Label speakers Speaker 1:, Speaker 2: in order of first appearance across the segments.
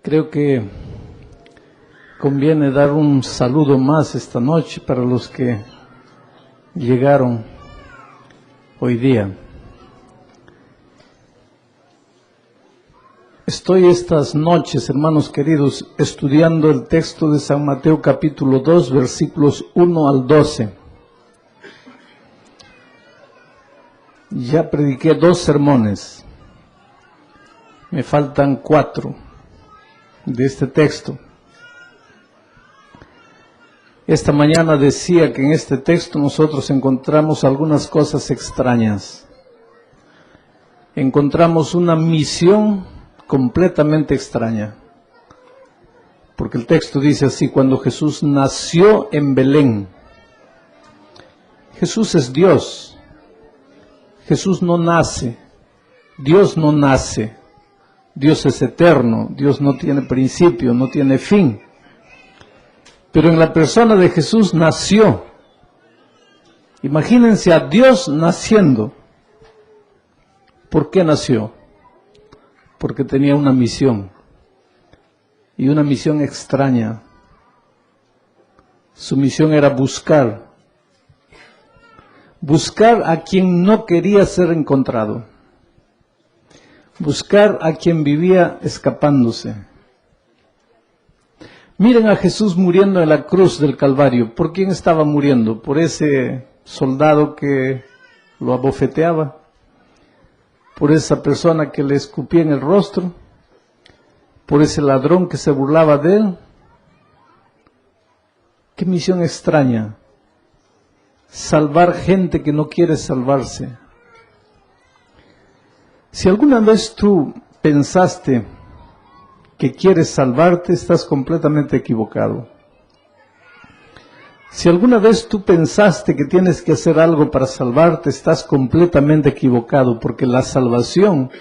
Speaker 1: Creo que conviene dar un saludo más esta noche para los que llegaron hoy día. Estoy estas noches, hermanos queridos, estudiando el texto de San Mateo capítulo 2, versículos 1 al 12. Ya prediqué 2 sermones, me faltan 4 de este texto. Esta mañana decía que en este texto nosotros encontramos algunas cosas extrañas. Encontramos una misión completamente extraña. Porque el texto dice así: cuando Jesús nació en Belén. Jesús es Dios. Jesús no nace. Dios no nace. Dios es eterno. Dios no tiene principio, no tiene fin. Pero en la persona de Jesús nació. Imagínense a Dios naciendo. ¿Por qué nació? Porque tenía una misión. Y una misión extraña. Su misión era buscar. Buscar a quien no quería ser encontrado. Buscar a quien vivía escapándose. Miren a Jesús muriendo en la cruz del Calvario. ¿Por quién estaba muriendo? ¿Por ese soldado que lo abofeteaba? ¿Por esa persona que le escupía en el rostro? ¿Por ese ladrón que se burlaba de él? ¡Qué misión extraña! Salvar gente que no quiere salvarse. Si alguna vez tú pensaste que quieres salvarte, estás completamente equivocado. Si alguna vez tú pensaste que tienes que hacer algo para salvarte, estás completamente equivocado, porque la salvación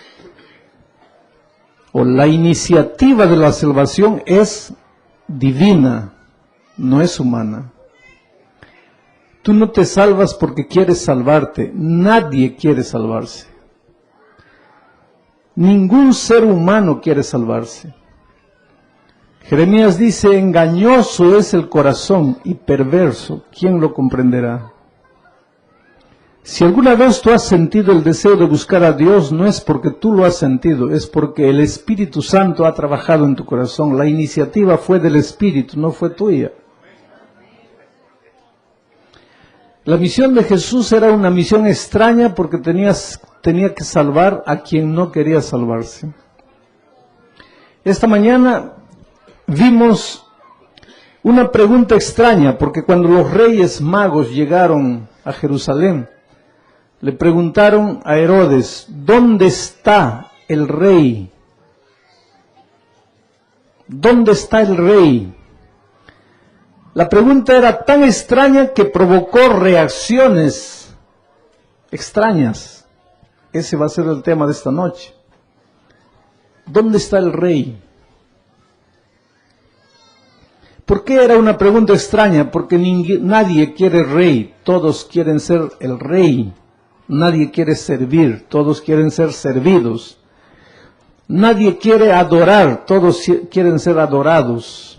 Speaker 1: o la iniciativa de la salvación es divina, no es humana. Tú no te salvas porque quieres salvarte, nadie quiere salvarse. Ningún ser humano quiere salvarse. Jeremías dice: engañoso es el corazón y perverso, ¿quién lo comprenderá? Si alguna vez tú has sentido el deseo de buscar a Dios, no es porque tú lo has sentido, es porque el Espíritu Santo ha trabajado en tu corazón. La iniciativa fue del Espíritu, no fue tuya. La misión de Jesús era una misión extraña porque tenía que salvar a quien no quería salvarse. Esta mañana vimos una pregunta extraña, porque cuando los reyes magos llegaron a Jerusalén, le preguntaron a Herodes: ¿dónde está el rey? ¿Dónde está el rey? La pregunta era tan extraña que provocó reacciones extrañas. Ese va a ser el tema de esta noche. ¿Dónde está el rey? ¿Por qué era una pregunta extraña? Porque nadie quiere rey, todos quieren ser el rey. Nadie quiere servir, todos quieren ser servidos. Nadie quiere adorar, todos quieren ser adorados.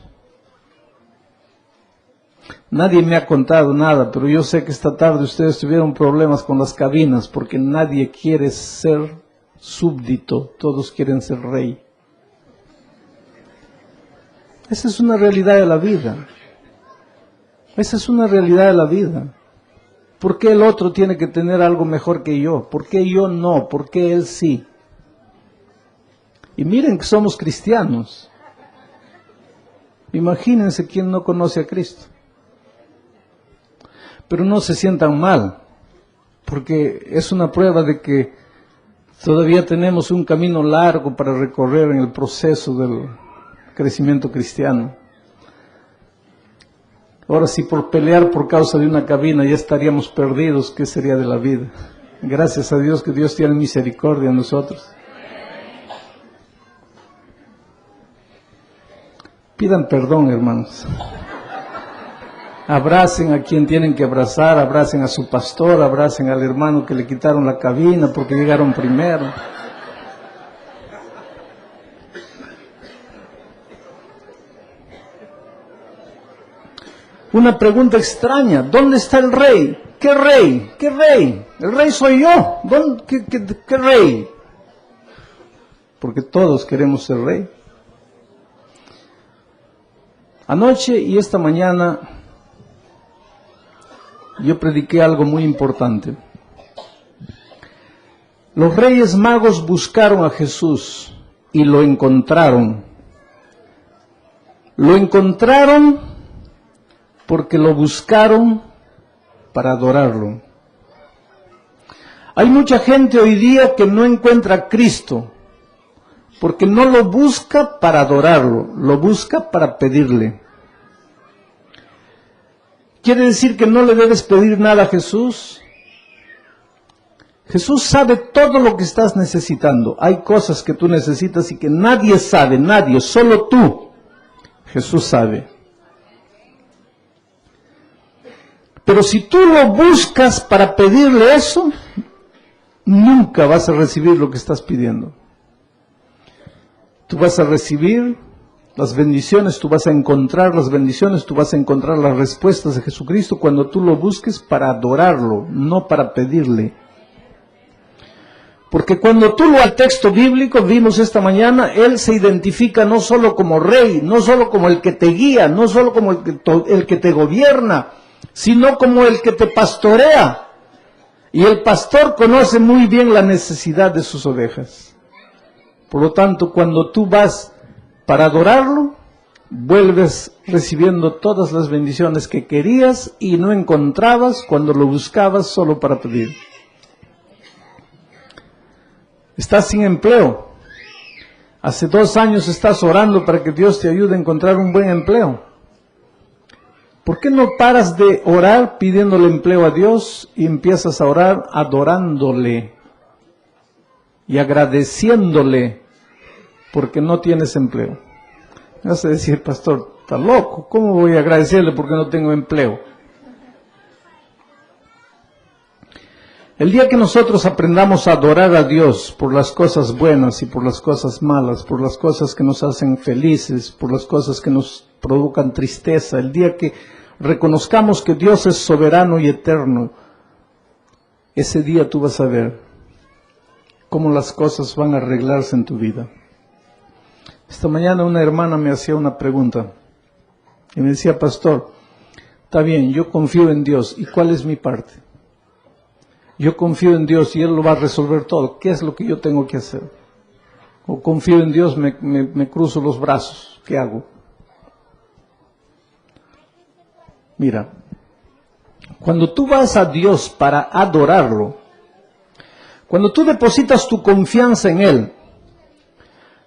Speaker 1: Nadie me ha contado nada, pero yo sé que esta tarde ustedes tuvieron problemas con las cabinas, porque nadie quiere ser súbdito, todos quieren ser rey. Esa es una realidad de la vida. Esa es una realidad de la vida. ¿Por qué el otro tiene que tener algo mejor que yo? ¿Por qué yo no? ¿Por qué él sí? Y miren que somos cristianos. Imagínense quién no conoce a Cristo. Pero no se sientan mal, porque es una prueba de que todavía tenemos un camino largo para recorrer en el proceso del crecimiento cristiano. Ahora, si por pelear por causa de una cabina ya estaríamos perdidos, ¿qué sería de la vida? Gracias a Dios que Dios tiene misericordia en nosotros. Pidan perdón, hermanos. Abracen a quien tienen que abrazar, abracen a su pastor, abracen al hermano que le quitaron la cabina porque llegaron primero. una pregunta extraña. ¿Dónde está el rey? ¿Qué rey? ¿Qué rey? El rey soy yo. ¿Qué rey? Porque todos queremos ser rey. Anoche y esta mañana yo prediqué algo muy importante. Los reyes magos buscaron a Jesús y lo encontraron. Lo encontraron porque lo buscaron para adorarlo. Hay mucha gente hoy día que no encuentra a Cristo porque no lo busca para adorarlo, lo busca para pedirle. ¿Quiere decir que no le debes pedir nada a Jesús? Jesús sabe todo lo que estás necesitando. Hay cosas que tú necesitas y que nadie sabe, nadie, solo tú. Jesús sabe. Pero si tú lo buscas para pedirle eso, nunca vas a recibir lo que estás pidiendo. Tú vas a recibir las bendiciones, tú vas a encontrar las bendiciones, tú vas a encontrar las respuestas de Jesucristo cuando tú lo busques para adorarlo, no para pedirle. Porque cuando tú lo al texto bíblico, vimos esta mañana, Él se identifica no solo como rey, no solo como el que te guía, no solo como el que te gobierna, sino como el que te pastorea. Y el pastor conoce muy bien la necesidad de sus ovejas. Por lo tanto, cuando tú vas para adorarlo, vuelves recibiendo todas las bendiciones que querías y no encontrabas cuando lo buscabas solo para pedir. Estás sin empleo. Hace 2 años estás orando para que Dios te ayude a encontrar un buen empleo. ¿Por qué no paras de orar pidiéndole empleo a Dios y empiezas a orar adorándole y agradeciéndole porque no tienes empleo? Me vas a decir, pastor, está loco, ¿cómo voy a agradecerle porque no tengo empleo? El día que nosotros aprendamos a adorar a Dios por las cosas buenas y por las cosas malas, por las cosas que nos hacen felices, por las cosas que nos provocan tristeza, el día que reconozcamos que Dios es soberano y eterno, ese día tú vas a ver cómo las cosas van a arreglarse en tu vida. Esta mañana una hermana me hacía una pregunta y me decía, pastor, está bien, yo confío en Dios, ¿y cuál es mi parte? Yo confío en Dios y Él lo va a resolver todo. ¿Qué es lo que yo tengo que hacer? O confío en Dios, me cruzo los brazos. ¿Qué hago? Mira, cuando tú vas a Dios para adorarlo, cuando tú depositas tu confianza en Él,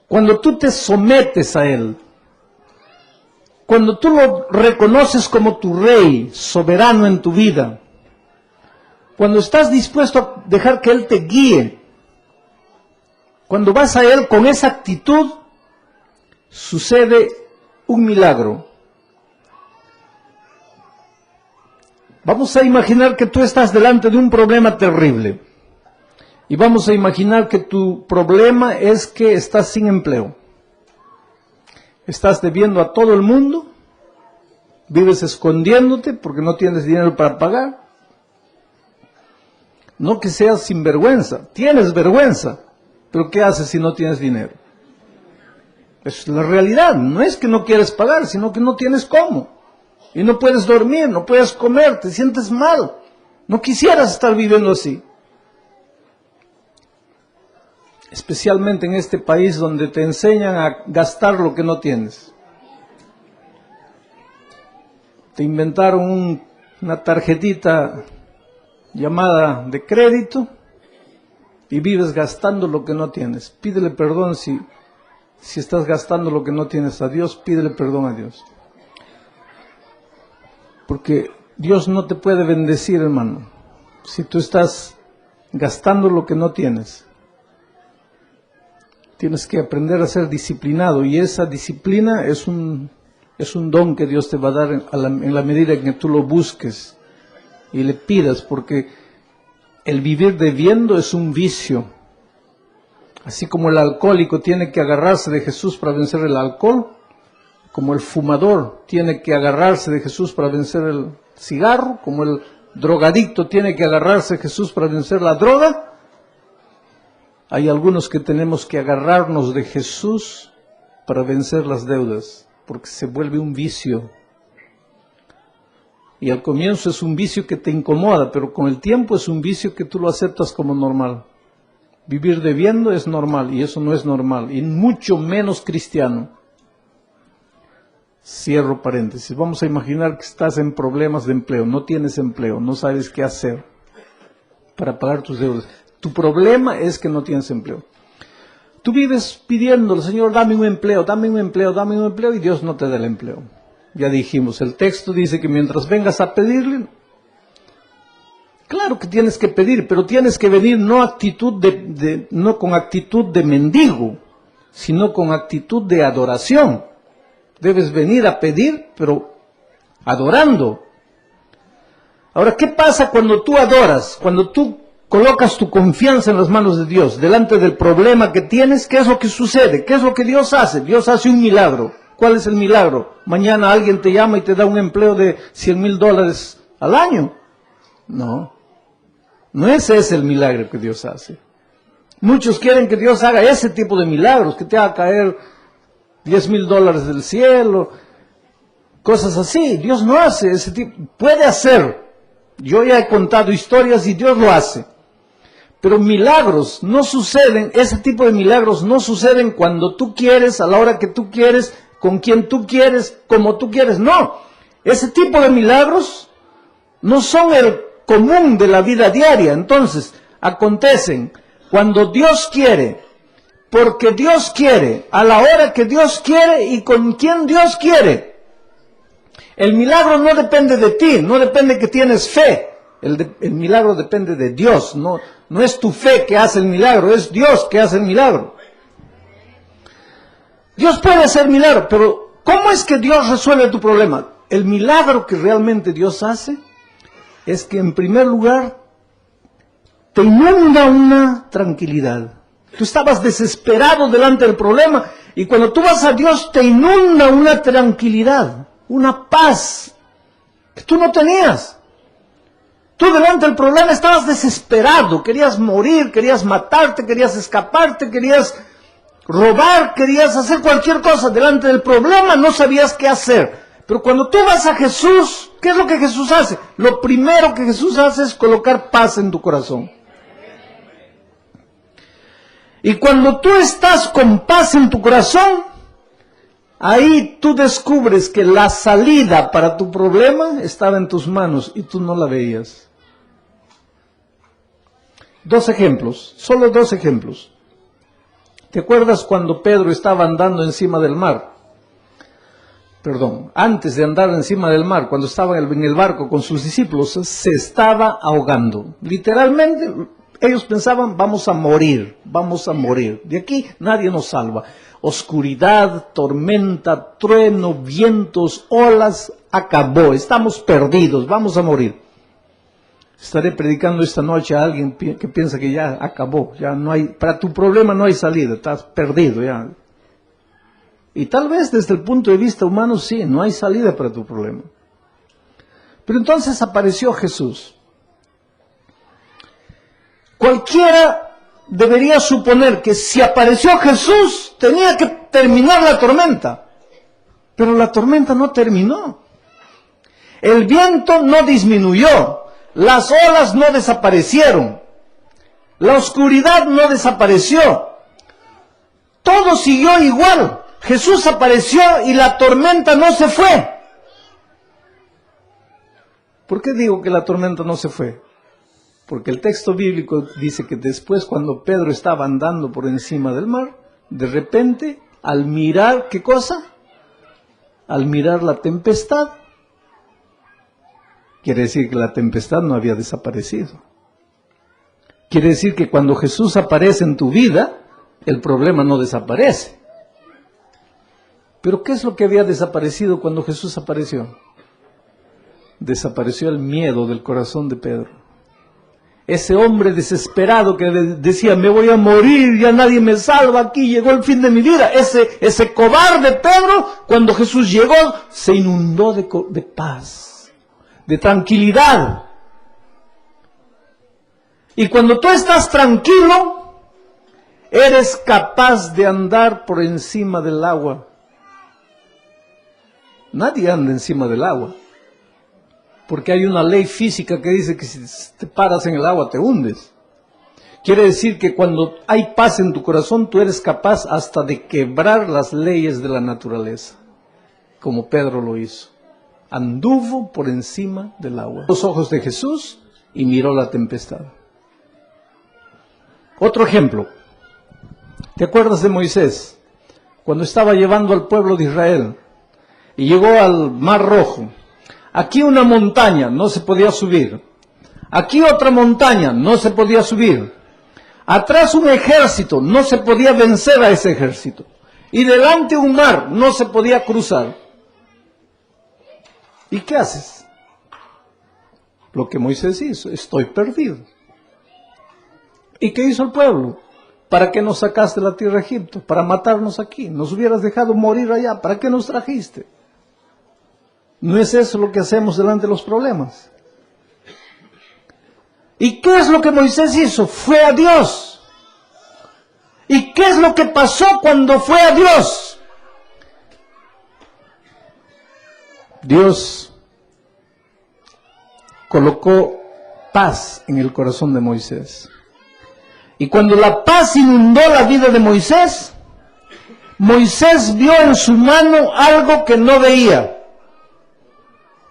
Speaker 1: cuando tú te sometes a Él, cuando tú lo reconoces como tu Rey, soberano en tu vida, cuando estás dispuesto a dejar que Él te guíe, cuando vas a Él con esa actitud, sucede un milagro. Vamos a imaginar que tú estás delante de un problema terrible. Y vamos a imaginar que tu problema es que estás sin empleo. Estás debiendo a todo el mundo, vives escondiéndote porque no tienes dinero para pagar. No que seas sinvergüenza, tienes vergüenza, pero ¿qué haces si no tienes dinero? Es la realidad, no es que no quieres pagar, sino que no tienes cómo. Y no puedes dormir, no puedes comer, te sientes mal. No quisieras estar viviendo así. Especialmente en este país donde te enseñan a gastar lo que no tienes. Te inventaron una tarjetita llamada de crédito y vives gastando lo que no tienes. Pídele perdón si estás gastando lo que no tienes a Dios, pídele perdón a Dios. Porque Dios no te puede bendecir, hermano, si tú estás gastando lo que no tienes. Tienes que aprender a ser disciplinado y esa disciplina es un don que Dios te va a dar en la medida en que tú lo busques y le pidas, porque el vivir debiendo es un vicio. Así como el alcohólico tiene que agarrarse de Jesús para vencer el alcohol, como el fumador tiene que agarrarse de Jesús para vencer el cigarro, como el drogadicto tiene que agarrarse de Jesús para vencer la droga, hay algunos que tenemos que agarrarnos de Jesús para vencer las deudas, porque se vuelve un vicio. Y al comienzo es un vicio que te incomoda, pero con el tiempo es un vicio que tú lo aceptas como normal. Vivir debiendo es normal, y eso no es normal, y mucho menos cristiano. Cierro paréntesis. Vamos a imaginar que estás en problemas de empleo, no tienes empleo, no sabes qué hacer para pagar tus deudas. Tu problema es que no tienes empleo. Tú vives pidiéndole, Señor, dame un empleo, dame un empleo, dame un empleo, y Dios no te da el empleo. Ya dijimos, el texto dice que mientras vengas a pedirle, claro que tienes que pedir, pero tienes que venir no con actitud de mendigo, sino con actitud de adoración. Debes venir a pedir, pero adorando. Ahora, ¿qué pasa cuando tú adoras? Cuando tú colocas tu confianza en las manos de Dios, delante del problema que tienes, ¿qué es lo que sucede? ¿Qué es lo que Dios hace? Dios hace un milagro. ¿Cuál es el milagro? Mañana alguien te llama y te da un empleo de $100,000 al año. No. No ese es el milagro que Dios hace. Muchos quieren que Dios haga ese tipo de milagros, que te haga caer $10,000 del cielo, cosas así. Dios no hace ese tipo. Puede hacer. Yo ya he contado historias y Dios lo hace. Pero milagros no suceden, ese tipo de milagros no suceden cuando tú quieres, a la hora que tú quieres, con quien tú quieres, como tú quieres. No, ese tipo de milagros no son el común de la vida diaria. Entonces, acontecen cuando Dios quiere, porque Dios quiere, a la hora que Dios quiere y con quien Dios quiere. El milagro no depende de ti, no depende que tienes fe. El milagro depende de Dios, no es tu fe que hace el milagro, es Dios que hace el milagro. Dios puede hacer milagro, pero ¿cómo es que Dios resuelve tu problema? El milagro que realmente Dios hace es que en primer lugar te inunda una tranquilidad. Tú estabas desesperado delante del problema y cuando tú vas a Dios te inunda una tranquilidad, una paz que tú no tenías. Tú delante del problema estabas desesperado, querías morir, querías matarte, querías escaparte, querías robar, querías hacer cualquier cosa. Delante del problema no sabías qué hacer. Pero cuando tú vas a Jesús, ¿qué es lo que Jesús hace? Lo primero que Jesús hace es colocar paz en tu corazón. Y cuando tú estás con paz en tu corazón, ahí tú descubres que la salida para tu problema estaba en tus manos y tú no la veías. Dos ejemplos, solo dos ejemplos. ¿Te acuerdas cuando Pedro estaba andando encima del mar? Perdón, antes de andar encima del mar, cuando estaba en el barco con sus discípulos, se estaba ahogando. Literalmente, ellos pensaban, vamos a morir. De aquí nadie nos salva. Oscuridad, tormenta, trueno, vientos, olas, acabó. Estamos perdidos, vamos a morir. Estaré predicando esta noche a alguien que piensa que ya acabó, ya no hay, para tu problema no hay salida, estás perdido ya. Y tal vez desde el punto de vista humano sí, no hay salida para tu problema. Pero entonces apareció Jesús. Cualquiera debería suponer que si apareció Jesús, tenía que terminar la tormenta. Pero la tormenta no terminó. El viento no disminuyó. Las olas no desaparecieron. La oscuridad no desapareció. Todo siguió igual. Jesús apareció y la tormenta no se fue. ¿Por qué digo que la tormenta no se fue? Porque el texto bíblico dice que después, cuando Pedro estaba andando por encima del mar, de repente, al mirar, ¿qué cosa? Al mirar la tempestad, quiere decir que la tempestad no había desaparecido. Quiere decir que cuando Jesús aparece en tu vida, el problema no desaparece. Pero ¿qué es lo que había desaparecido cuando Jesús apareció? Desapareció el miedo del corazón de Pedro. Ese hombre desesperado que decía, me voy a morir, ya nadie me salva aquí, llegó el fin de mi vida. Ese cobarde Pedro, cuando Jesús llegó, se inundó de paz, de tranquilidad. Y cuando tú estás tranquilo, eres capaz de andar por encima del agua. Nadie anda encima del agua, porque hay una ley física que dice que si te paras en el agua te hundes. Quiere decir que cuando hay paz en tu corazón, tú eres capaz hasta de quebrar las leyes de la naturaleza, como Pedro lo hizo. Anduvo por encima del agua. Los ojos de Jesús y miró la tempestad. Otro ejemplo. ¿Te acuerdas de Moisés? Cuando estaba llevando al pueblo de Israel y llegó al Mar Rojo. Aquí una montaña, no se podía subir. Aquí otra montaña, no se podía subir. Atrás un ejército, no se podía vencer a ese ejército. Y delante un mar, no se podía cruzar. ¿Y qué haces? Lo que Moisés hizo, estoy perdido. ¿Y qué hizo el pueblo? ¿Para qué nos sacaste de la tierra de Egipto? Para matarnos aquí. Nos hubieras dejado morir allá. ¿Para qué nos trajiste? ¿No es eso lo que hacemos delante de los problemas? ¿Y qué es lo que Moisés hizo? Fue a Dios. ¿Y qué es lo que pasó cuando fue a Dios? Dios colocó paz en el corazón de Moisés. Y cuando la paz inundó la vida de Moisés, Moisés vio en su mano algo que no veía.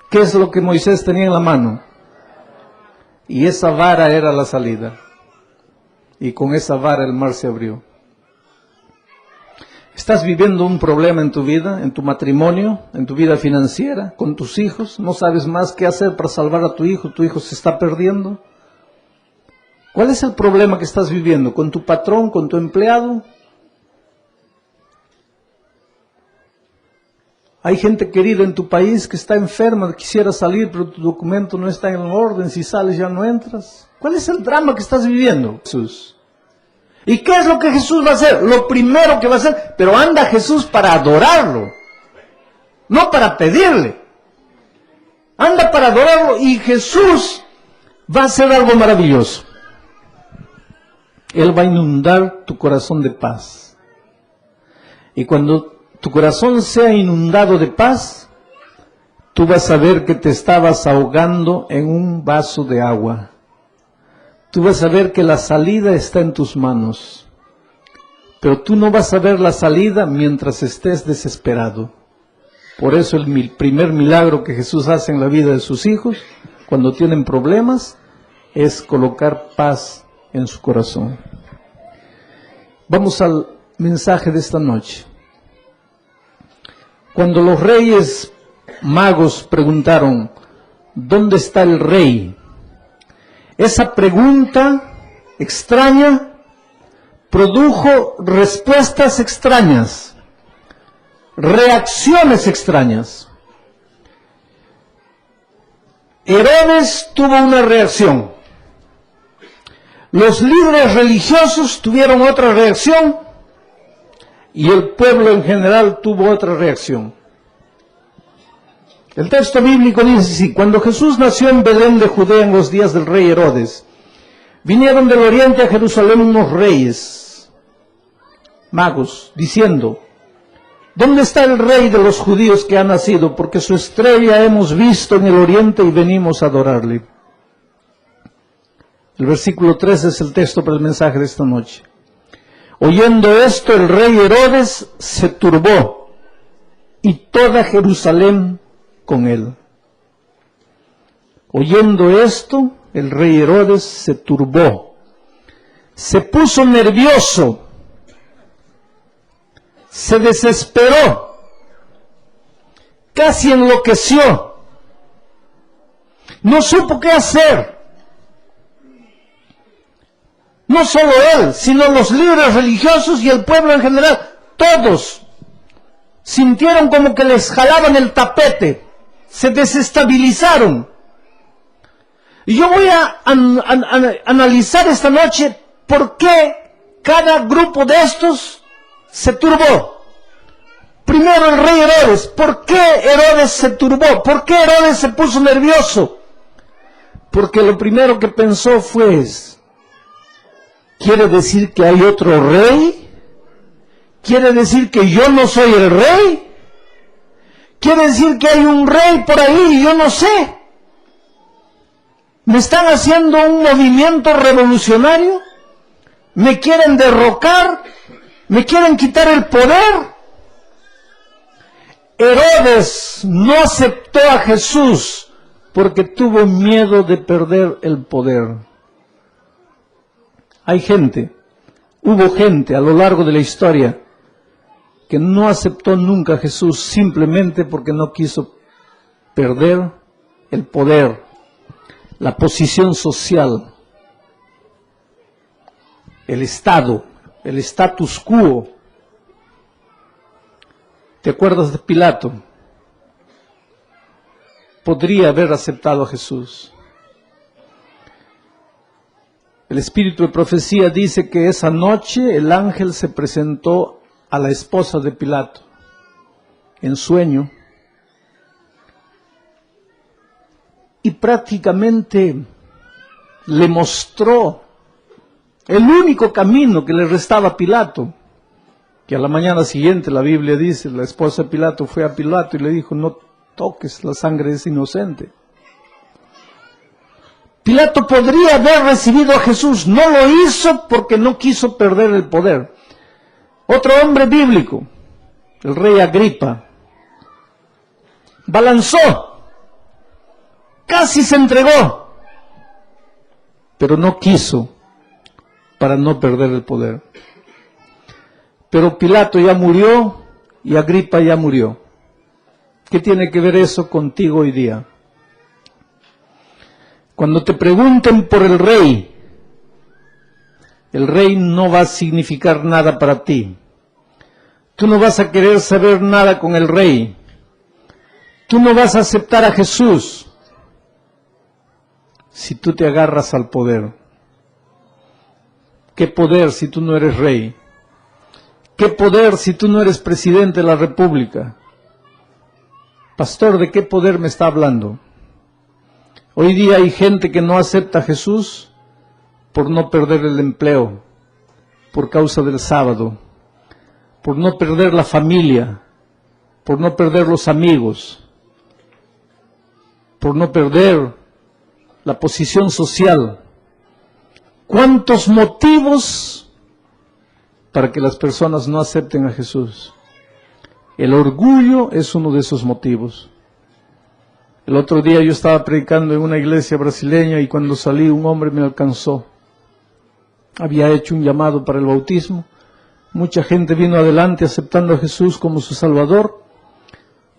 Speaker 1: ¿Qué es lo que Moisés tenía en la mano? Y esa vara era la salida. Y con esa vara el mar se abrió. ¿Estás viviendo un problema en tu vida, en tu matrimonio, en tu vida financiera, con tus hijos? ¿No sabes más qué hacer para salvar a tu hijo se está perdiendo? ¿Cuál es el problema que estás viviendo? ¿Con tu patrón, con tu empleado? Hay gente querida en tu país que está enferma, quisiera salir, pero tu documento no está en orden, si sales ya no entras. ¿Cuál es el drama que estás viviendo, Jesús? ¿Y qué es lo que Jesús va a hacer? Lo primero que va a hacer, pero anda Jesús para adorarlo, no para pedirle. Anda para adorarlo y Jesús va a hacer algo maravilloso. Él va a inundar tu corazón de paz. Y cuando tu corazón sea inundado de paz, tú vas a ver que te estabas ahogando en un vaso de agua. Tú vas a ver que la salida está en tus manos. Pero tú no vas a ver la salida mientras estés desesperado. Por eso el primer milagro que Jesús hace en la vida de sus hijos, cuando tienen problemas, es colocar paz en su corazón. Vamos al mensaje de esta noche. Cuando los reyes magos preguntaron, ¿dónde está el rey? Esa pregunta extraña produjo respuestas extrañas, reacciones extrañas. Herodes tuvo una reacción. Los líderes religiosos tuvieron otra reacción. Y el pueblo en general tuvo otra reacción. El texto bíblico dice así: cuando Jesús nació en Belén de Judea en los días del rey Herodes, vinieron del oriente a Jerusalén unos reyes magos, diciendo, ¿dónde está el rey de los judíos que ha nacido? Porque su estrella hemos visto en el oriente y venimos a adorarle. El versículo 3 es el texto para el mensaje de esta noche. Oyendo esto, el rey Herodes se turbó, y toda Jerusalén con él. Oyendo esto, el rey Herodes se turbó, se puso nervioso, se desesperó, casi enloqueció, no supo qué hacer. No solo él, sino los líderes religiosos y el pueblo en general, todos sintieron como que les jalaban el tapete, se desestabilizaron. Y yo voy a analizar esta noche por qué cada grupo de estos se turbó. Primero el rey Herodes. ¿Por qué Herodes se turbó? ¿Por qué Herodes se puso nervioso? Porque lo primero que pensó fue, ¿quiere decir que hay otro rey? ¿Quiere decir que yo no soy el rey? ¿Quiere decir que hay un rey por ahí y yo no sé? ¿Me están haciendo un movimiento revolucionario? ¿Me quieren derrocar? ¿Me quieren quitar el poder? Herodes no aceptó a Jesús porque tuvo miedo de perder el poder. Hubo gente a lo largo de la historia que no aceptó nunca a Jesús simplemente porque no quiso perder el poder, la posición social, el Estado, el status quo. ¿Te acuerdas de Pilato? Podría haber aceptado a Jesús. El espíritu de profecía dice que esa noche el ángel se presentó a la esposa de Pilato en sueño y prácticamente le mostró el único camino que le restaba a Pilato, que a la mañana siguiente la Biblia dice, la esposa de Pilato fue a Pilato y le dijo, no toques, la sangre es inocente. Pilato podría haber recibido a Jesús, no lo hizo porque no quiso perder el poder. Otro hombre bíblico, el rey Agripa, balanzó, casi se entregó, pero no quiso para no perder el poder. Pero Pilato ya murió y Agripa ya murió. ¿Qué tiene que ver eso contigo hoy día? Cuando te pregunten por el rey no va a significar nada para ti. Tú no vas a querer saber nada con el rey. Tú no vas a aceptar a Jesús si tú te agarras al poder. ¿Qué poder si tú no eres rey? ¿Qué poder si tú no eres presidente de la República? Pastor, ¿de qué poder me está hablando? Hoy día hay gente que no acepta a Jesús por no perder el empleo, por causa del sábado, por no perder la familia, por no perder los amigos, por no perder la posición social. ¿Cuántos motivos para que las personas no acepten a Jesús? El orgullo es uno de esos motivos. El otro día yo estaba predicando en una iglesia brasileña y cuando salí un hombre me alcanzó. Había hecho un llamado para el bautismo. Mucha gente vino adelante aceptando a Jesús como su Salvador.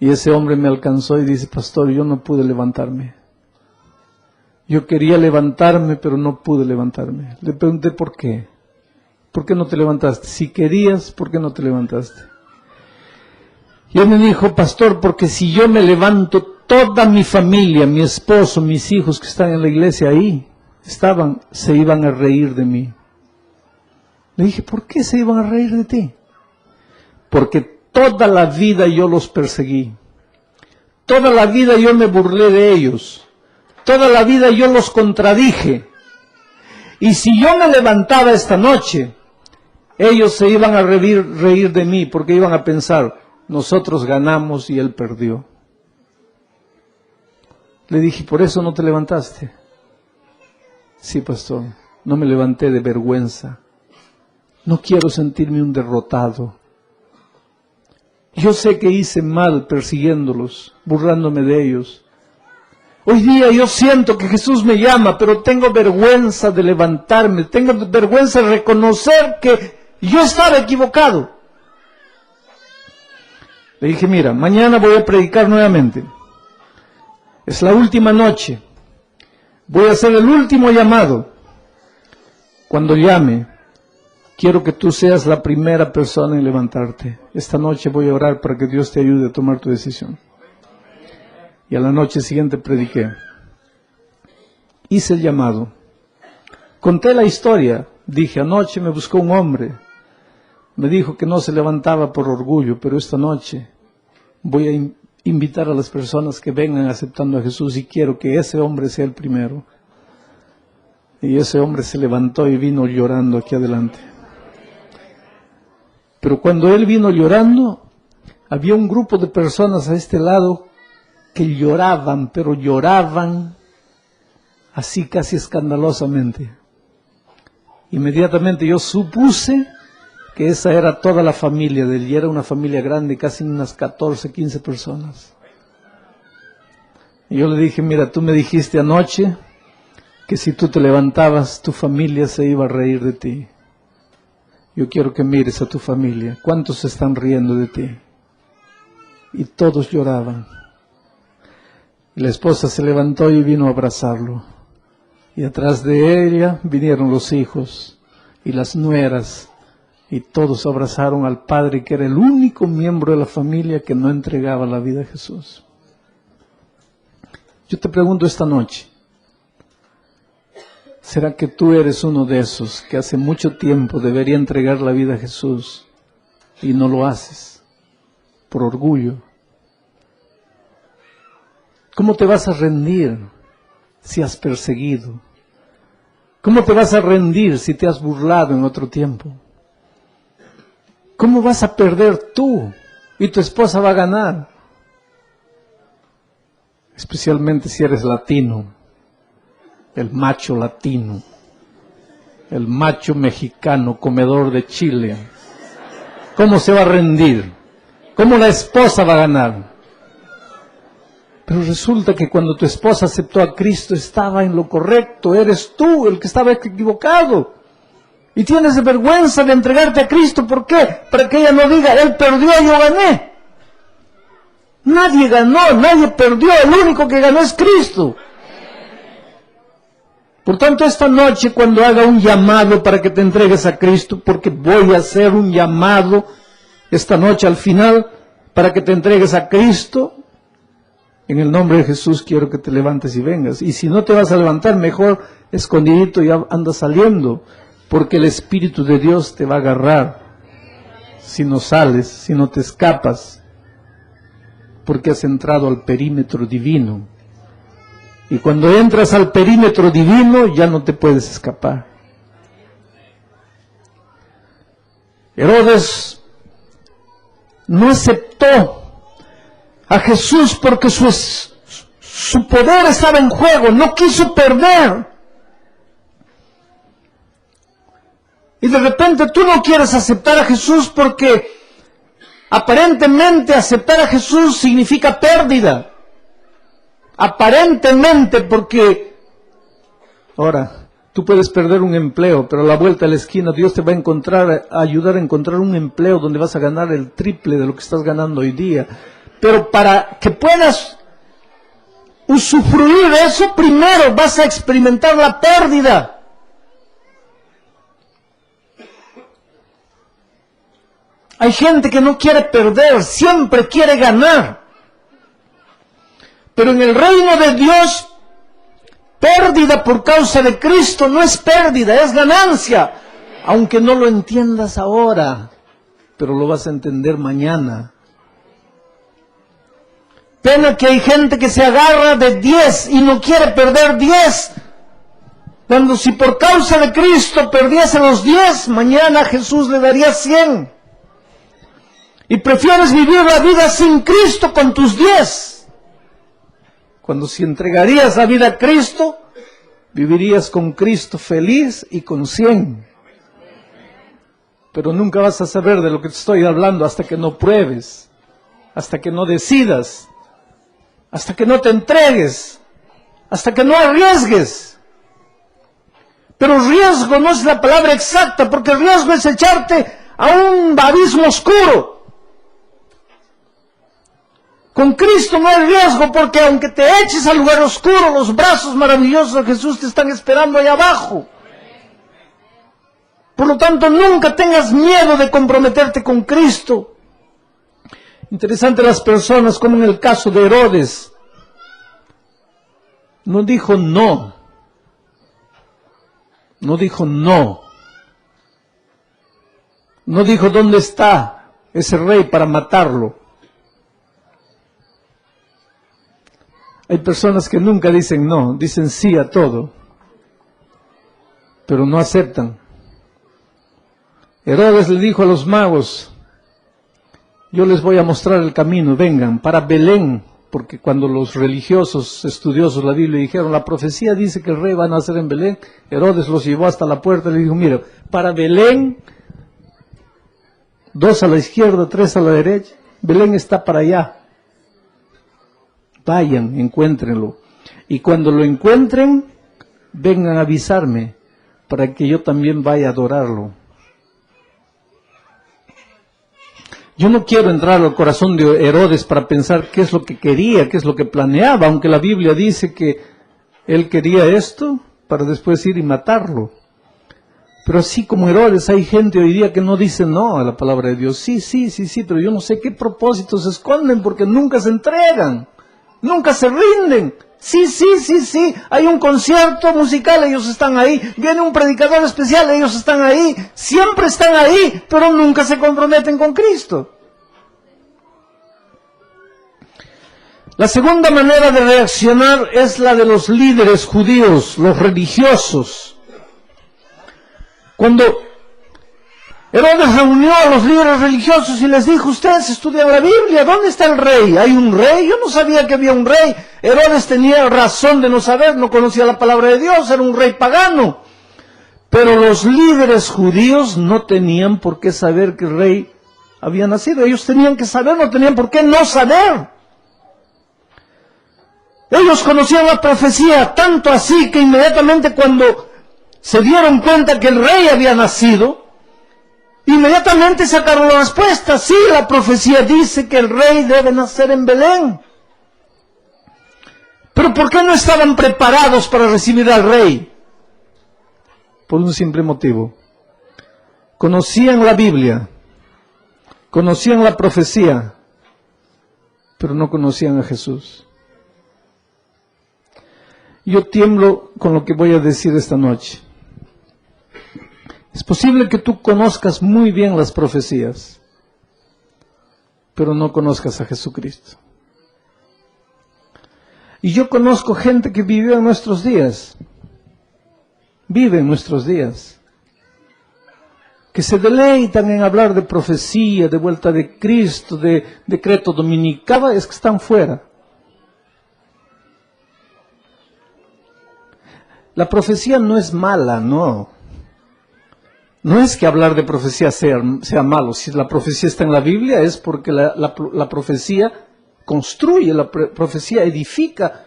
Speaker 1: Y ese hombre me alcanzó y dice, pastor, yo no pude levantarme. Yo quería levantarme, pero no pude levantarme. Le pregunté, ¿por qué? ¿Por qué no te levantaste? Si querías, ¿por qué no te levantaste? Y él me dijo, pastor, porque si yo me levanto, toda mi familia, mi esposo, mis hijos que están en la iglesia ahí, se iban a reír de mí. Le dije, ¿por qué se iban a reír de ti? Porque toda la vida yo los perseguí. Toda la vida yo me burlé de ellos. Toda la vida yo los contradije. Y si yo me levantaba esta noche, ellos se iban a reír de mí porque iban a pensar, nosotros ganamos y él perdió. Le dije, ¿por eso no te levantaste? Sí, pastor, no me levanté de vergüenza. No quiero sentirme un derrotado. Yo sé que hice mal persiguiéndolos, burlándome de ellos. Hoy día yo siento que Jesús me llama, pero tengo vergüenza de levantarme, tengo vergüenza de reconocer que yo estaba equivocado. Le dije, mira, mañana voy a predicar nuevamente. Es la última noche. Voy a hacer el último llamado. Cuando llame, quiero que tú seas la primera persona en levantarte. Esta noche voy a orar para que Dios te ayude a tomar tu decisión. Y a la noche siguiente prediqué. hice el llamado. Conté la historia. Dije, anoche me buscó un hombre. Me dijo que no se levantaba por orgullo, pero esta noche voy a invitar a las personas que vengan aceptando a Jesús y quiero que ese hombre sea el primero. Y ese hombre se levantó y vino llorando aquí adelante. Pero cuando él vino llorando, había un grupo de personas a este lado que lloraban, pero lloraban así casi escandalosamente. Inmediatamente yo supuse que esa era toda la familia de él, y era una familia grande, casi unas 14, 15 personas. Y yo le dije, mira, tú me dijiste anoche que si tú te levantabas, tu familia se iba a reír de ti. Yo quiero que mires a tu familia. ¿Cuántos se están riendo de ti? Y todos lloraban. Y la esposa se levantó y vino a abrazarlo. Y atrás de ella vinieron los hijos y las nueras. Y todos abrazaron al padre, que era el único miembro de la familia que no entregaba la vida a Jesús. Yo te pregunto esta noche, ¿será que tú eres uno de esos que hace mucho tiempo debería entregar la vida a Jesús y no lo haces por orgullo? ¿Cómo te vas a rendir si has perseguido? ¿Cómo te vas a rendir si te has burlado en otro tiempo? ¿Cómo vas a perder tú y tu esposa va a ganar? Especialmente si eres latino, el macho latino, el macho mexicano, comedor de chile. ¿Cómo se va a rendir? ¿Cómo la esposa va a ganar? Pero resulta que cuando tu esposa aceptó a Cristo estaba en lo correcto, eres tú el que estaba equivocado. Y tienes vergüenza de entregarte a Cristo. ¿Por qué? Para que ella no diga, él perdió, yo gané. Nadie ganó, nadie perdió, el único que ganó es Cristo. Por tanto, esta noche cuando haga un llamado para que te entregues a Cristo, porque voy a hacer un llamado esta noche al final para que te entregues a Cristo, en el nombre de Jesús quiero que te levantes y vengas. Y si no te vas a levantar, mejor escondidito y anda saliendo, porque el Espíritu de Dios te va a agarrar si no sales, si no te escapas, porque has entrado al perímetro divino. Y cuando entras al perímetro divino, ya no te puedes escapar. Herodes no aceptó a Jesús porque su poder estaba en juego, no quiso perder. Y de repente tú no quieres aceptar a Jesús porque aparentemente aceptar a Jesús significa pérdida. Aparentemente, porque ahora tú puedes perder un empleo, pero a la vuelta de la esquina Dios te va a ayudar a encontrar un empleo donde vas a ganar el triple de lo que estás ganando hoy día. Pero para que puedas usufruir de eso, primero vas a experimentar la pérdida. Hay gente que no quiere perder, siempre quiere ganar. Pero en el reino de Dios, pérdida por causa de Cristo no es pérdida, es ganancia. Aunque no lo entiendas ahora, pero lo vas a entender mañana. Pena que hay gente que se agarra de 10 y no quiere perder 10. Cuando si por causa de Cristo perdiese los 10, mañana Jesús le daría 100. Y prefieres vivir la vida sin Cristo con tus 10. Cuando si entregarías la vida a Cristo, vivirías con Cristo feliz y con 100. Pero nunca vas a saber de lo que te estoy hablando hasta que no pruebes, hasta que no decidas, hasta que no te entregues, hasta que no arriesgues. Pero riesgo no es la palabra exacta, porque el riesgo es echarte a un abismo oscuro. Con Cristo no hay riesgo, porque aunque te eches al lugar oscuro, los brazos maravillosos de Jesús te están esperando allá abajo. Por lo tanto, nunca tengas miedo de comprometerte con Cristo. Interesante las personas, como en el caso de Herodes. No dijo no, No dijo no. No dijo dónde está ese rey para matarlo. Hay personas que nunca dicen no, dicen sí a todo, pero no aceptan. Herodes le dijo a los magos, yo les voy a mostrar el camino, vengan para Belén, porque cuando los religiosos estudiosos la Biblia dijeron, la profecía dice que el rey va a nacer en Belén, Herodes los llevó hasta la puerta y le dijo, mira, para Belén, 2 a la izquierda, 3 a la derecha, Belén está para allá. Vayan, encuéntrenlo. Y cuando lo encuentren, vengan a avisarme para que yo también vaya a adorarlo. Yo no quiero entrar al corazón de Herodes para pensar qué es lo que quería, qué es lo que planeaba, aunque la Biblia dice que él quería esto para después ir y matarlo. Pero así como Herodes, hay gente hoy día que no dice no a la palabra de Dios. Sí, pero yo no sé qué propósitos se esconden porque nunca se entregan. Nunca se rinden. Sí. Hay un concierto musical, ellos están ahí. Viene un predicador especial, ellos están ahí. Siempre están ahí, pero nunca se comprometen con Cristo. La segunda manera de reaccionar es la de los líderes judíos, los religiosos. Cuando Herodes reunió a los líderes religiosos y les dijo, ustedes estudian la Biblia, ¿dónde está el rey? ¿Hay un rey? Yo no sabía que había un rey. Herodes tenía razón de no saber, no conocía la palabra de Dios, era un rey pagano. Pero los líderes judíos no tenían por qué saber que el rey había nacido. Ellos tenían que saber, no tenían por qué no saber. Ellos conocían la profecía, tanto así que inmediatamente cuando se dieron cuenta que el rey había nacido, inmediatamente sacaron la respuesta. Sí, la profecía dice que el rey debe nacer en Belén. Pero ¿por qué no estaban preparados para recibir al rey? Por un simple motivo. Conocían la Biblia, conocían la profecía, pero no conocían a Jesús. Yo tiemblo con lo que voy a decir esta noche. Es posible que tú conozcas muy bien las profecías, pero no conozcas a Jesucristo. Y yo conozco gente que vivió en nuestros días, vive en nuestros días, que se deleitan en hablar de profecía, de vuelta de Cristo, de decreto dominical, es que están fuera. La profecía no es mala, no. No es que hablar de profecía sea malo. Si la profecía está en la Biblia es porque la profecía construye, la profecía edifica.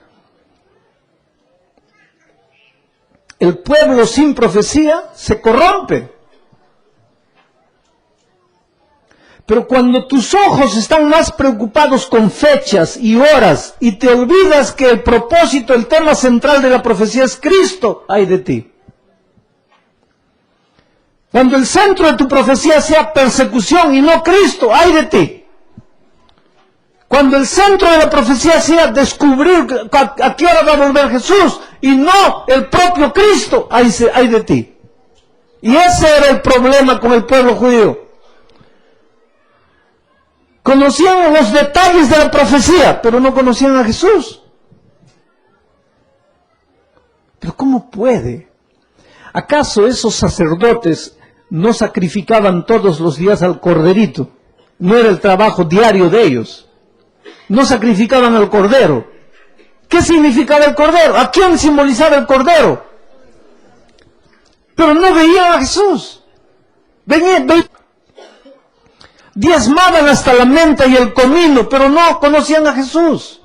Speaker 1: El pueblo sin profecía se corrompe. Pero cuando tus ojos están más preocupados con fechas y horas y te olvidas que el propósito, el tema central de la profecía es Cristo, ay de ti. Cuando el centro de tu profecía sea persecución y no Cristo, ay de ti. Cuando el centro de la profecía sea descubrir a qué hora va a volver Jesús y no el propio Cristo, ay de ti. Y ese era el problema con el pueblo judío. Conocían los detalles de la profecía, pero no conocían a Jesús. Pero ¿cómo puede? ¿Acaso esos sacerdotes no sacrificaban todos los días al corderito? ¿No era el trabajo diario de ellos? ¿No sacrificaban al cordero? ¿Qué significaba el cordero? ¿A quién simbolizaba el cordero? Pero no veían a Jesús. Diezmaban hasta la menta y el comino, pero no conocían a Jesús.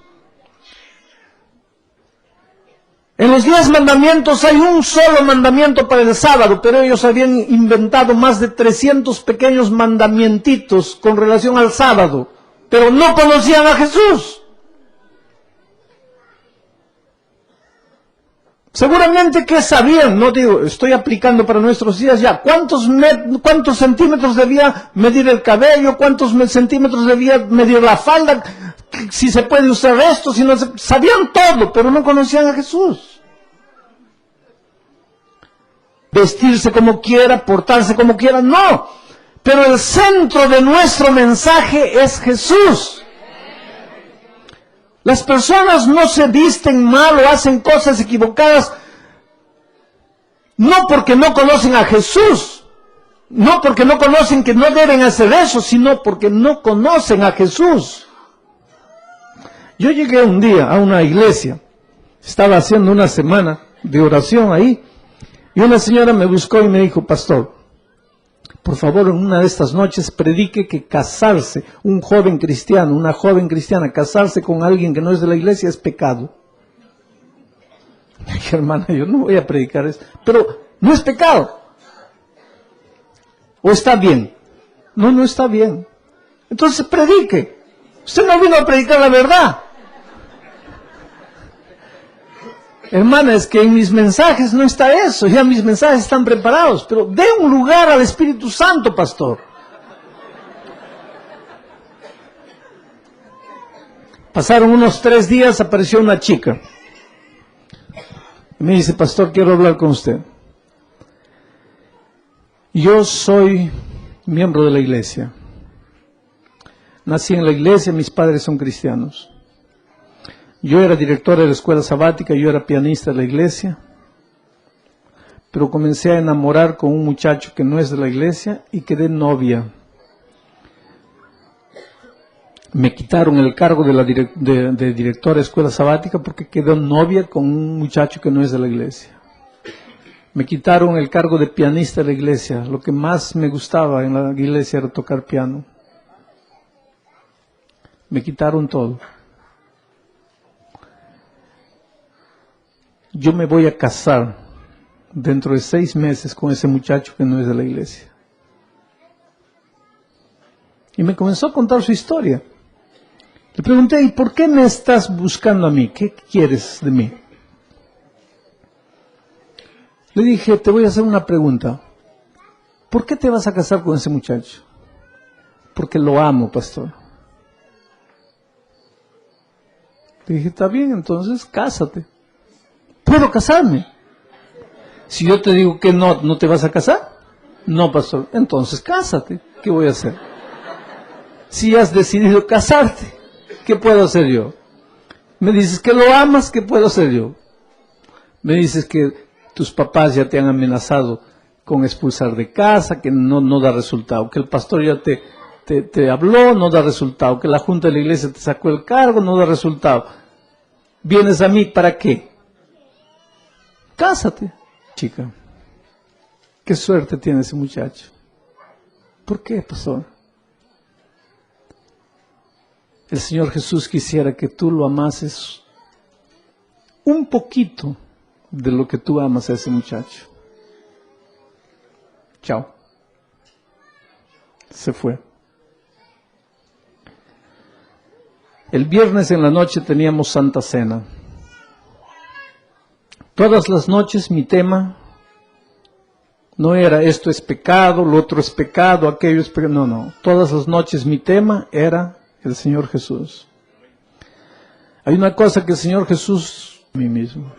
Speaker 1: En los 10 mandamientos hay un solo mandamiento para el sábado, pero ellos habían inventado más de 300 pequeños mandamientitos con relación al sábado, pero no conocían a Jesús. Seguramente que sabían, no digo, estoy aplicando para nuestros días ya, ¿cuántos centímetros debía medir el cabello? ¿Cuántos centímetros debía medir la falda? Si se puede usar esto, si no se... Sabían todo, pero no conocían a Jesús. vestirse como quiera, portarse como quiera, no. Pero el centro de nuestro mensaje es Jesús. Las personas no se visten mal o hacen cosas equivocadas, no porque no conocen a Jesús, no porque no conocen que no deben hacer eso, sino porque no conocen a Jesús. Yo llegué un día a una iglesia, estaba haciendo una semana de oración ahí, y una señora me buscó y me dijo: pastor, por favor, en una de estas noches predique que casarse, un joven cristiano, una joven cristiana, casarse con alguien que no es de la iglesia es pecado. Dije: hermana, yo no voy a predicar eso, pero no es pecado. ¿O está bien? No, no está bien. Entonces predique. Usted no vino a predicar la verdad. Hermana, es que en mis mensajes no está eso, ya mis mensajes están preparados, pero dé un lugar al Espíritu Santo, pastor. Pasaron unos 3 días, apareció una chica. Y me dice: pastor, quiero hablar con usted. Yo soy miembro de la iglesia. Nací en la iglesia, mis padres son cristianos. Yo era director de la escuela sabática, yo era pianista de la iglesia, pero comencé a enamorar con un muchacho que no es de la iglesia y quedé novia. Me quitaron el cargo de directora de escuela sabática porque quedé novia con un muchacho que no es de la iglesia. Me quitaron el cargo de pianista de la iglesia. Lo que más me gustaba en la iglesia era tocar piano. Me quitaron todo. Yo me voy a casar dentro de 6 meses con ese muchacho que no es de la iglesia. Y me comenzó a contar su historia. Le pregunté: ¿y por qué me estás buscando a mí? ¿Qué quieres de mí? Le dije: te voy a hacer una pregunta. ¿Por qué te vas a casar con ese muchacho? Porque lo amo, pastor. Le dije: está bien, entonces cásate. ¿Puedo casarme? Si yo te digo que no, ¿no te vas a casar? No, pastor. Entonces cásate. ¿Qué voy a hacer? Si has decidido casarte, ¿qué puedo hacer yo? Me dices que lo amas, ¿qué puedo hacer yo? Me dices que tus papás ya te han amenazado con expulsar de casa, que no da resultado, que el pastor ya te habló, no da resultado, que la junta de la iglesia te sacó el cargo, no da resultado. ¿Vienes a mí para qué? Cásate, chica. Qué suerte tiene ese muchacho. ¿Por qué, pastor? El Señor Jesús quisiera que tú lo amases un poquito de lo que tú amas a ese muchacho. Chao. Se fue. El viernes en la noche teníamos Santa Cena. Todas las noches mi tema no era esto es pecado, lo otro es pecado, aquello es pecado. No, no. Todas las noches mi tema era el Señor Jesús. Hay una cosa que el Señor Jesús, a mí mismo.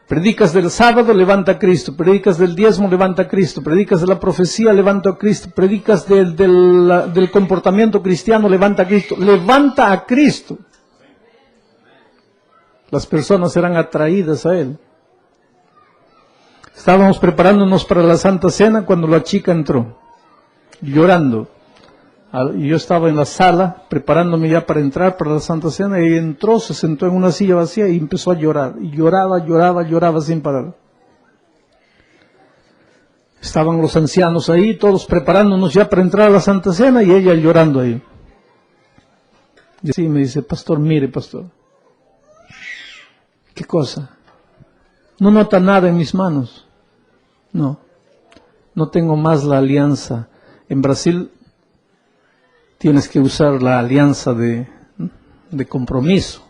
Speaker 1: Predicas del sábado, levanta a Cristo. Predicas del diezmo, levanta a Cristo. Predicas de la profecía, levanta a Cristo. Predicas del comportamiento cristiano, levanta a Cristo. Levanta a Cristo. Las personas serán atraídas a Él. Estábamos preparándonos para la Santa Cena cuando la chica entró, llorando. Y yo estaba en la sala, preparándome ya para entrar para la Santa Cena, y entró, se sentó en una silla vacía y empezó a llorar. Y lloraba sin parar. Estaban los ancianos ahí, todos preparándonos ya para entrar a la Santa Cena, y ella llorando ahí. Y así me dice: pastor, mire, pastor. ¿Qué cosa? ¿No nota nada en mis manos? No. No tengo más la alianza. En Brasil tienes que usar la alianza de compromiso.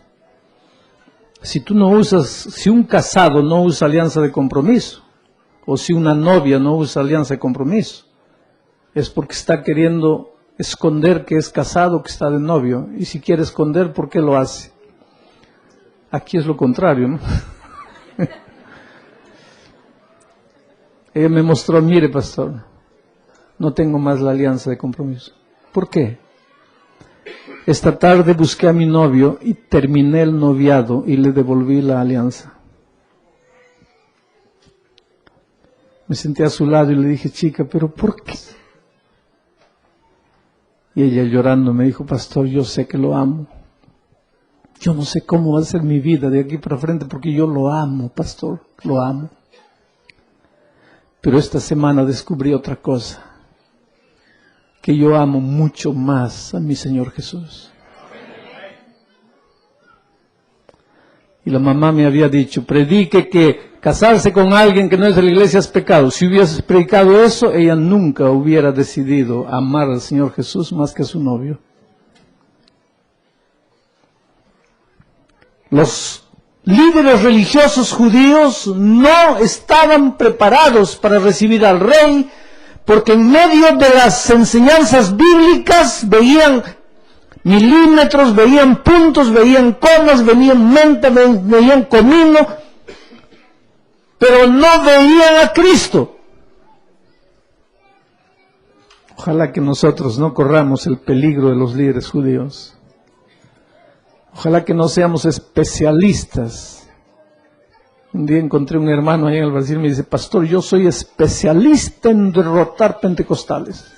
Speaker 1: Si tú no usas, si un casado no usa alianza de compromiso, o si una novia no usa alianza de compromiso, es porque está queriendo esconder que es casado, que está de novio. Y si quiere esconder, ¿por qué lo hace? Aquí es lo contrario, ¿no? Ella me mostró, mire pastor, no tengo más la alianza de compromiso. ¿Por qué? Esta tarde busqué a mi novio y terminé el noviado y le devolví la alianza. Me senté a su lado y le dije, chica, ¿pero por qué? Y ella llorando me dijo, pastor, yo sé que lo amo. Yo no sé cómo va a ser mi vida de aquí para frente porque yo lo amo, pastor, lo amo. Pero esta semana descubrí otra cosa, que yo amo mucho más a mi Señor Jesús. Y la mamá me había dicho, predique que casarse con alguien que no es de la iglesia es pecado. Si hubieses predicado eso, ella nunca hubiera decidido amar al Señor Jesús más que a su novio. Los líderes religiosos judíos no estaban preparados para recibir al rey, porque en medio de las enseñanzas bíblicas veían milímetros, veían puntos, veían comas, veían mente, veían comino, pero no veían a Cristo. Ojalá que nosotros no corramos el peligro de los líderes judíos. Ojalá que no seamos especialistas. Un día encontré un hermano ahí en el Brasil y me dice, pastor, yo soy especialista en derrotar pentecostales.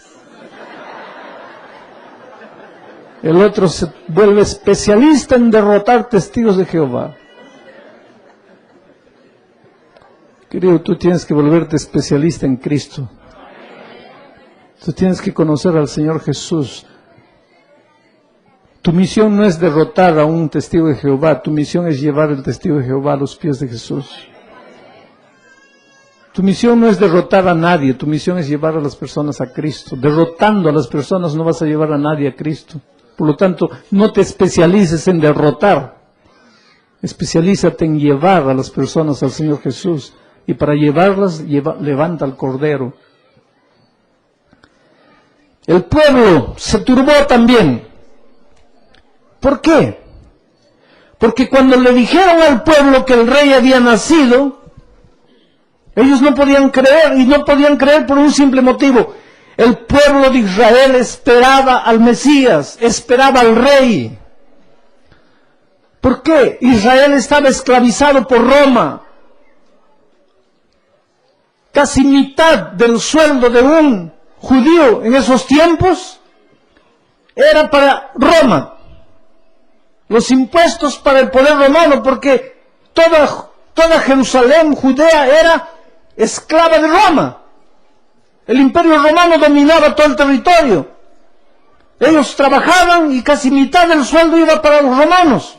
Speaker 1: El otro se vuelve especialista en derrotar testigos de Jehová. Querido, tú tienes que volverte especialista en Cristo. Tú tienes que conocer al Señor Jesús. Tu misión no es derrotar a un testigo de Jehová, tu misión es llevar el testigo de Jehová a los pies de Jesús. Tu misión no es derrotar a nadie, tu misión es llevar a las personas a Cristo. Derrotando a las personas no vas a llevar a nadie a Cristo. Por lo tanto, no te especialices en derrotar, especialízate en llevar a las personas al Señor Jesús. Y para llevarlas, levanta al Cordero. El pueblo se turbó también. ¿Por qué? Porque cuando le dijeron al pueblo que el rey había nacido, ellos no podían creer, y no podían creer por un simple motivo. El pueblo de Israel esperaba al Mesías, esperaba al rey. ¿Por qué? Israel estaba esclavizado por Roma. Casi mitad del sueldo de un judío en esos tiempos era para Roma. Los impuestos para el poder romano, porque toda Jerusalén, Judea, era esclava de Roma. El imperio romano dominaba todo el territorio. Ellos trabajaban y casi mitad del sueldo iba para los romanos.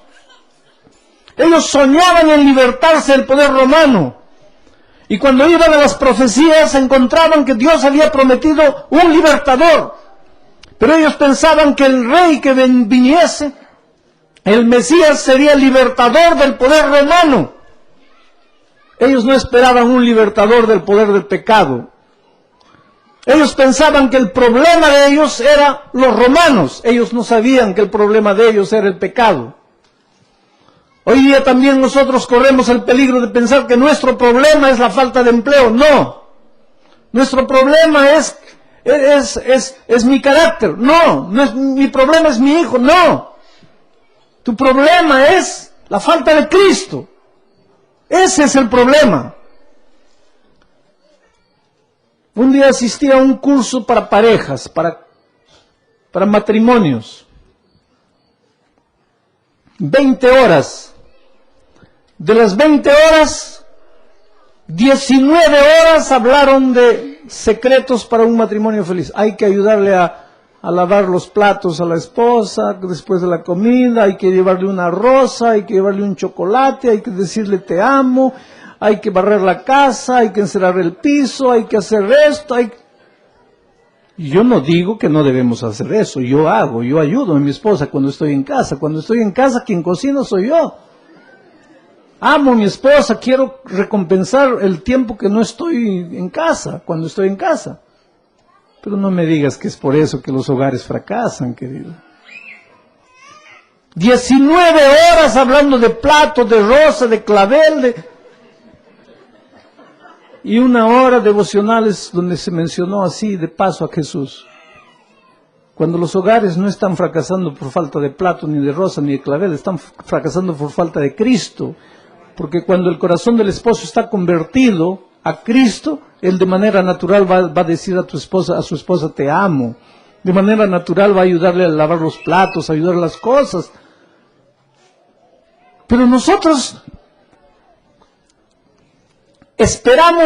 Speaker 1: Ellos soñaban en libertarse del poder romano. Y cuando iban a las profecías encontraban que Dios había prometido un libertador. Pero ellos pensaban que el rey que viniese, el Mesías, sería el libertador del poder romano. Ellos no esperaban un libertador del poder del pecado. Ellos pensaban que el problema de ellos era los romanos. Ellos no sabían que el problema de ellos era el pecado. Hoy día también nosotros corremos el peligro de pensar que nuestro problema es la falta de empleo. No. Nuestro problema es mi carácter. No es, mi problema es mi hijo. No. Tu problema es la falta de Cristo. Ese es el problema. Un día asistí a un curso para parejas, para matrimonios. 20 horas. De las 20 horas, 19 horas hablaron de secretos para un matrimonio feliz. Hay que ayudarle a lavar los platos a la esposa después de la comida, hay que llevarle una rosa, hay que llevarle un chocolate, hay que decirle te amo, hay que barrer la casa, hay que encerrar el piso, hay que hacer esto. Yo no digo que no debemos hacer eso, yo ayudo a mi esposa cuando estoy en casa. Cuando estoy en casa, quien cocina soy yo. Amo a mi esposa, quiero recompensar el tiempo que no estoy en casa, cuando estoy en casa. Pero no me digas que es por eso que los hogares fracasan, querido. 19 horas hablando de platos, de rosa, de clavel, y una hora devocionales donde se mencionó así de paso a Jesús. Cuando los hogares no están fracasando por falta de plato, ni de rosa, ni de clavel, están fracasando por falta de Cristo. Porque cuando el corazón del esposo está convertido a Cristo, él de manera natural va a decir a su esposa, te amo. De manera natural va a ayudarle a lavar los platos, a ayudarle a las cosas. Pero nosotros esperamos